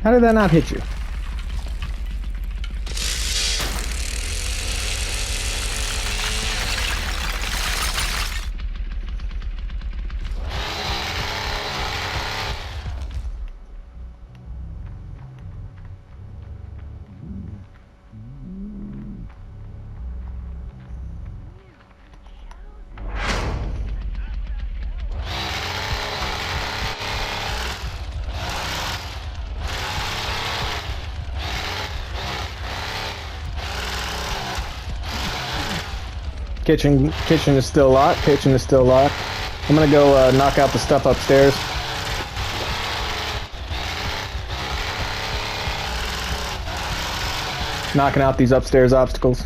How did that not hit you? Kitchen is still locked. Kitchen is still locked. I'm gonna go knock out the stuff upstairs. Knocking out these upstairs obstacles.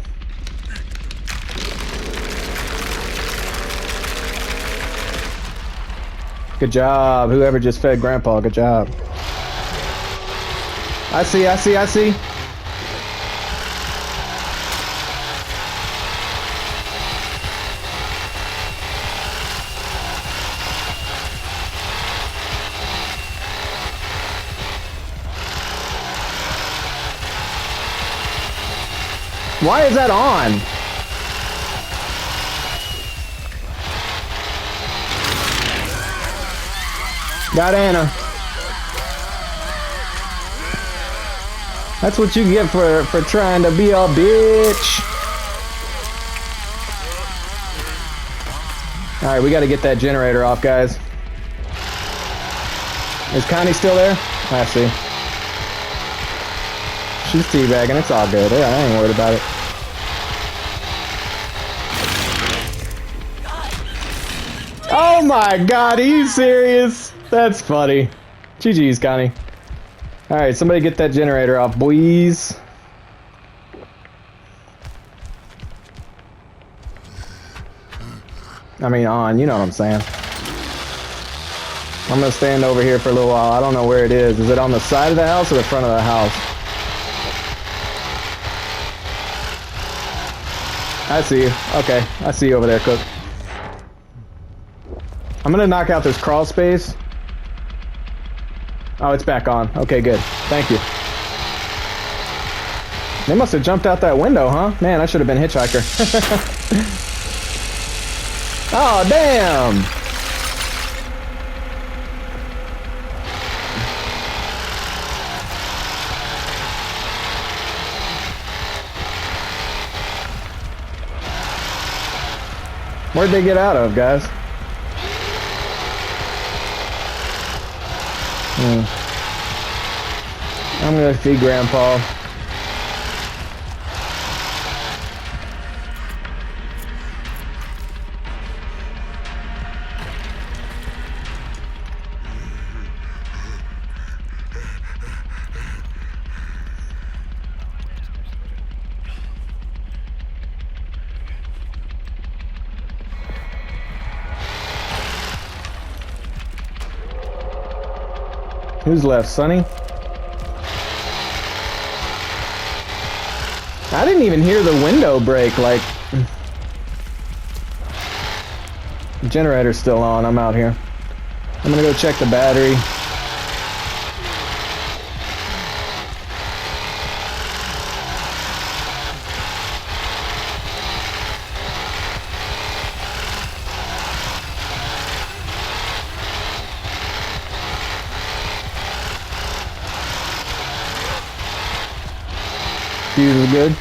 Good job. Whoever just fed Grandpa, good job. I see. Why is that on? Got Anna. That's what you get for trying to be a bitch. Alright, we gotta get that generator off, guys. Is Connie still there? I see. She's teabagging, it's all good. I ain't worried about it. Oh my god, are you serious? That's funny. GG's, Connie. Alright, somebody get that generator off, boys. I mean, on, you know what I'm saying. I'm gonna stand over here for a little while. I don't know where it is. Is it on the side of the house or the front of the house? I see you. Okay, I see you over there, Cook. I'm gonna knock out this crawl space. Oh, it's back on. Okay, good. Thank you. They must have jumped out that window, huh? Man, I should have been hitchhiker. Oh, damn! Where'd they get out of, guys? I'm gonna feed Grandpa. Who's left, Sonny? I didn't even hear the window break, like... The generator's still on, I'm out here. I'm gonna go check the battery. Fuse is good.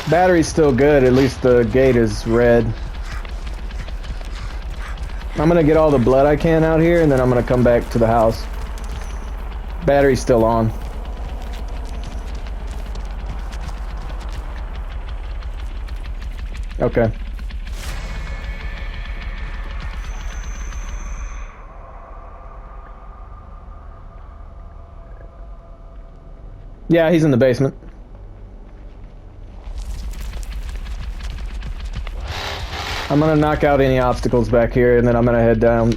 Battery's still good, at least the gate is red. I'm gonna get all the blood I can out here, and then I'm gonna come back to the house. Battery's still on. Okay. Yeah, he's in the basement. I'm gonna knock out any obstacles back here, and then I'm gonna head down.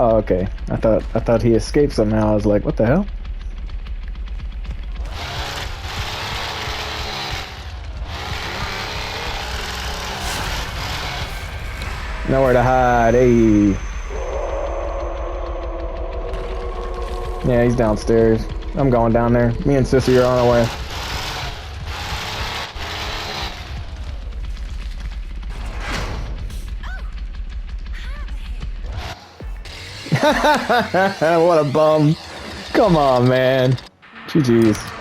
Oh, okay. I thought he escaped somehow. I was like, what the hell? Nowhere to hide. Hey. Yeah, he's downstairs. I'm going down there. Me and Sissy are on our way. What a bum. Come on, man. GG's.